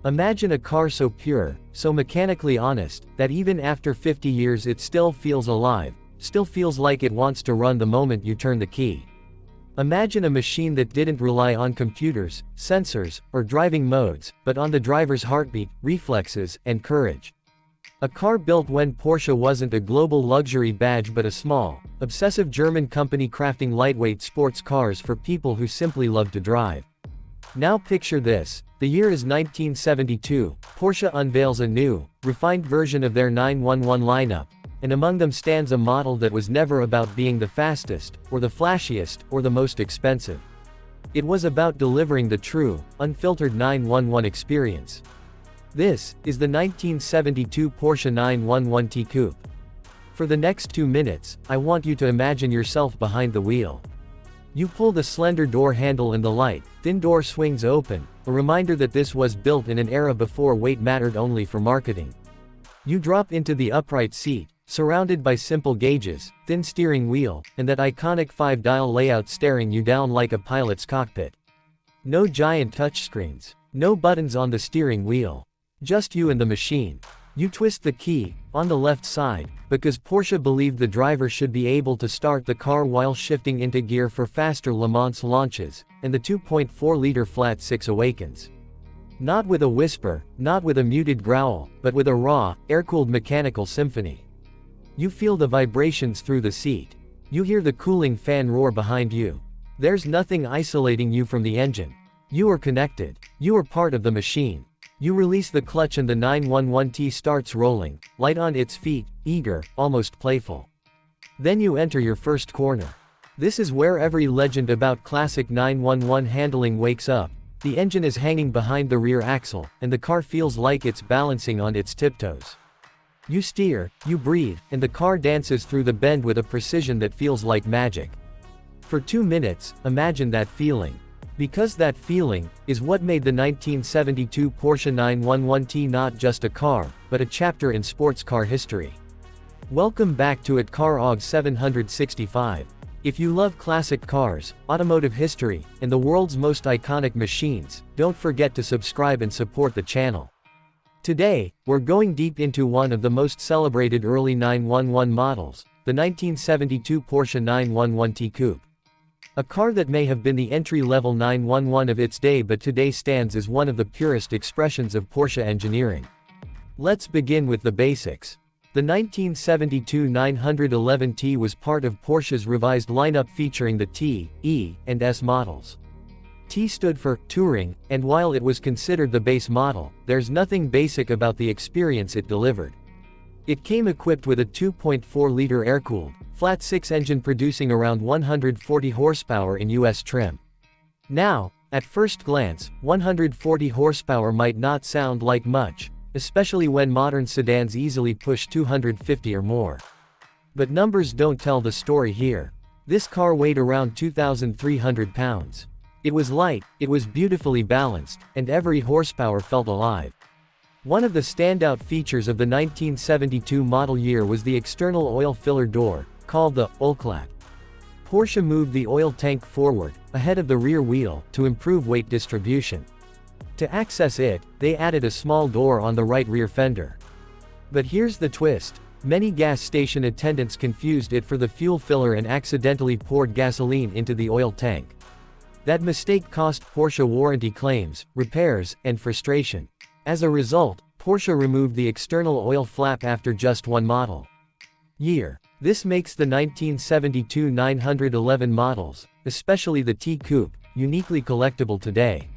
Imagine a car so pure, so mechanically honest, that even after 50 years it still feels alive, still feels like it wants to run the moment you turn the key. Imagine a machine that didn't rely on computers, sensors, or driving modes, but on the driver's heartbeat, reflexes, and courage. A car built when Porsche wasn't a global luxury badge but a small, obsessive German company crafting lightweight sports cars for people who simply love to drive. Now picture this. The year is 1972, Porsche unveils a new, refined version of their 911 lineup, and among them stands a model that was never about being the fastest, or the flashiest, or the most expensive. It was about delivering the true, unfiltered 911 experience. This is the 1972 Porsche 911 T Coupe. For the next 2 minutes, I want you to imagine yourself behind the wheel. You pull the slender door handle and the light, thin door swings open, a reminder that this was built in an era before weight mattered only for marketing. You drop into the upright seat, surrounded by simple gauges, thin steering wheel, and that iconic 5-dial layout staring you down like a pilot's cockpit. No giant touchscreens, no buttons on the steering wheel. Just you and the machine. You twist the key, on the left side, because Porsche believed the driver should be able to start the car while shifting into gear for faster Le Mans launches, and the 2.4-liter flat six awakens. Not with a whisper, not with a muted growl, but with a raw, air-cooled mechanical symphony. You feel the vibrations through the seat. You hear the cooling fan roar behind you. There's nothing isolating you from the engine. You are connected. You are part of the machine. You release the clutch and the 911T starts rolling, light on its feet, eager, almost playful. Then you enter your first corner. This is where every legend about classic 911 handling wakes up. The engine is hanging behind the rear axle, and the car feels like it's balancing on its tiptoes. You steer, you breathe, and the car dances through the bend with a precision that feels like magic. For 2 minutes, imagine that feeling. Because that feeling is what made the 1972 Porsche 911T not just a car, but a chapter in sports car history. Welcome back to CarOg 765. If you love classic cars, automotive history, and the world's most iconic machines, don't forget to subscribe and support the channel. Today, we're going deep into one of the most celebrated early 911 models, the 1972 Porsche 911 T Coupe. A car that may have been the entry-level 911 of its day but today stands as one of the purest expressions of Porsche engineering. Let's begin with the basics. The 1972 911T was part of Porsche's revised lineup featuring the T, E, and S models. T stood for touring, and while it was considered the base model, there's nothing basic about the experience it delivered. It came equipped with a 2.4-liter air-cooled, flat-six engine producing around 140 horsepower in US trim. Now, at first glance, 140 horsepower might not sound like much, especially when modern sedans easily push 250 or more. But numbers don't tell the story here. This car weighed around 2,300 pounds. It was light, it was beautifully balanced, and every horsepower felt alive. One of the standout features of the 1972 model year was the external oil filler door, called the Ölklapp. Porsche moved the oil tank forward, ahead of the rear wheel, to improve weight distribution. To access it, they added a small door on the right rear fender. But here's the twist. Many gas station attendants confused it for the fuel filler and accidentally poured gasoline into the oil tank. That mistake cost Porsche warranty claims, repairs, and frustration. As a result, Porsche removed the external oil flap after just one model year. This makes the 1972 911 models, especially the T Coupe, uniquely collectible today.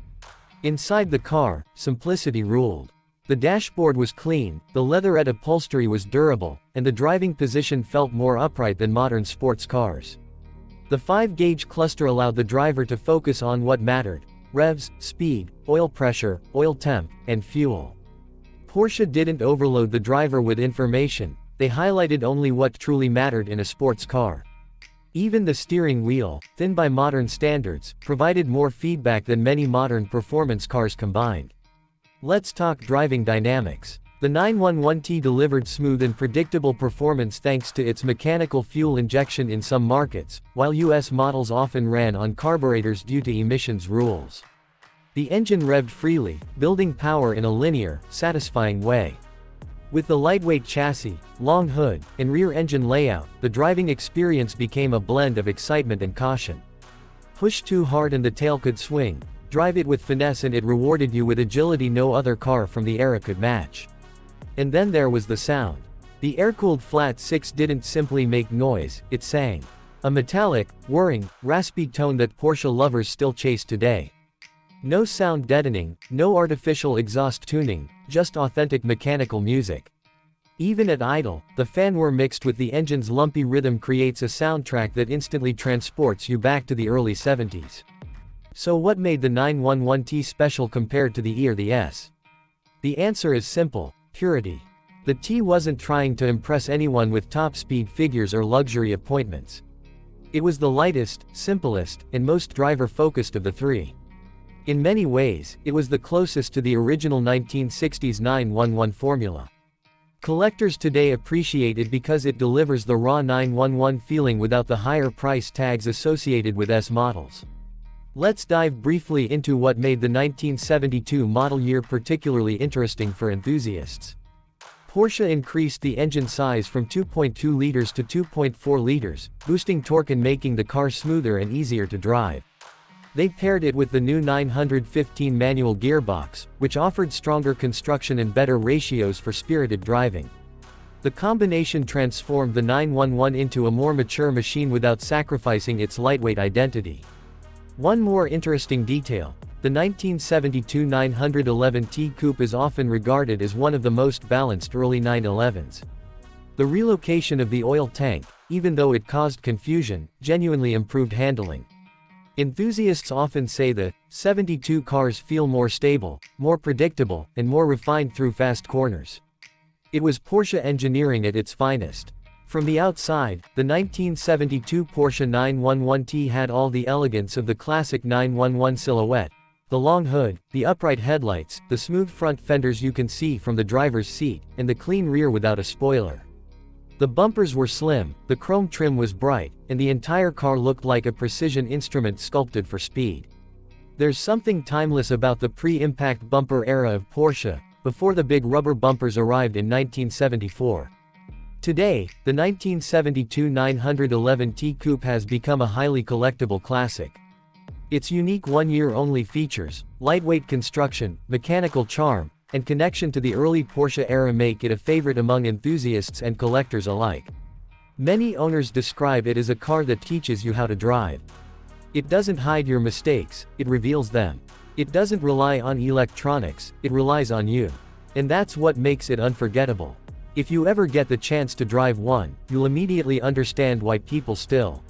Inside the car, simplicity ruled. The dashboard was clean, the leatherette upholstery was durable, and the driving position felt more upright than modern sports cars. The 5-gauge cluster allowed the driver to focus on what mattered: revs, speed, oil pressure, oil temp, and fuel. Porsche didn't overload the driver with information, they highlighted only what truly mattered in a sports car. Even the steering wheel, thin by modern standards, provided more feedback than many modern performance cars combined. Let's talk driving dynamics. The 911T delivered smooth and predictable performance thanks to its mechanical fuel injection in some markets, while US models often ran on carburetors due to emissions rules. The engine revved freely, building power in a linear, satisfying way. With the lightweight chassis, long hood, and rear engine layout, the driving experience became a blend of excitement and caution. Push too hard and the tail could swing, drive it with finesse and it rewarded you with agility no other car from the era could match. And then there was the sound. The air-cooled flat six didn't simply make noise, it sang. A metallic, whirring, raspy tone that Porsche lovers still chase today. No sound deadening, no artificial exhaust tuning, just authentic mechanical music. Even at idle, the fanware mixed with the engine's lumpy rhythm creates a soundtrack that instantly transports you back to the early 70s. So what made the 911T special compared to the E or the S? The answer is simple: purity. The T wasn't trying to impress anyone with top speed figures or luxury appointments. It was the lightest, simplest, and most driver-focused of the three. In many ways, it was the closest to the original 1960s 911 formula. Collectors today appreciate it because it delivers the raw 911 feeling without the higher price tags associated with S models. Let's dive briefly into what made the 1972 model year particularly interesting for enthusiasts. Porsche increased the engine size from 2.2 liters to 2.4 liters, boosting torque and making the car smoother and easier to drive. They paired it with the new 915 manual gearbox, which offered stronger construction and better ratios for spirited driving. The combination transformed the 911 into a more mature machine without sacrificing its lightweight identity. One more interesting detail: the 1972 911 T Coupe is often regarded as one of the most balanced early 911s. The relocation of the oil tank, even though it caused confusion, genuinely improved handling. Enthusiasts often say the 72 cars feel more stable, more predictable, and more refined through fast corners. It was Porsche engineering at its finest. From the outside, the 1972 Porsche 911T had all the elegance of the classic 911 silhouette: the long hood, the upright headlights, the smooth front fenders you can see from the driver's seat, and the clean rear without a spoiler. The bumpers were slim, the chrome trim was bright, and the entire car looked like a precision instrument sculpted for speed. There's something timeless about the pre-impact bumper era of Porsche, before the big rubber bumpers arrived in 1974. Today, the 1972 911 T Coupe has become a highly collectible classic. Its unique one-year-only features, lightweight construction, mechanical charm, and connection to the early Porsche era make it a favorite among enthusiasts and collectors alike. Many owners describe it as a car that teaches you how to drive. It doesn't hide your mistakes, it reveals them. It doesn't rely on electronics, it relies on you. And that's what makes it unforgettable. If you ever get the chance to drive one, you'll immediately understand why people still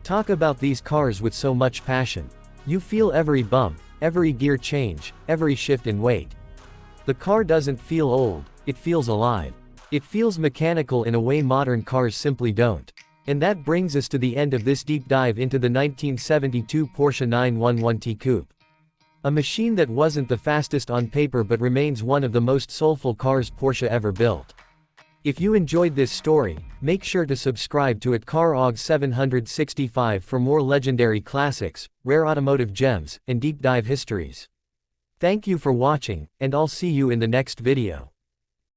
talk about these cars with so much passion. You feel every bump, every gear change, every shift in weight. The car doesn't feel old, it feels alive. It feels mechanical in a way modern cars simply don't. And that brings us to the end of this deep dive into the 1972 Porsche 911 T Coupe. A machine that wasn't the fastest on paper but remains one of the most soulful cars Porsche ever built. If you enjoyed this story, make sure to subscribe to CarOg 765 for more legendary classics, rare automotive gems, and deep dive histories. Thank you for watching, and I'll see you in the next video.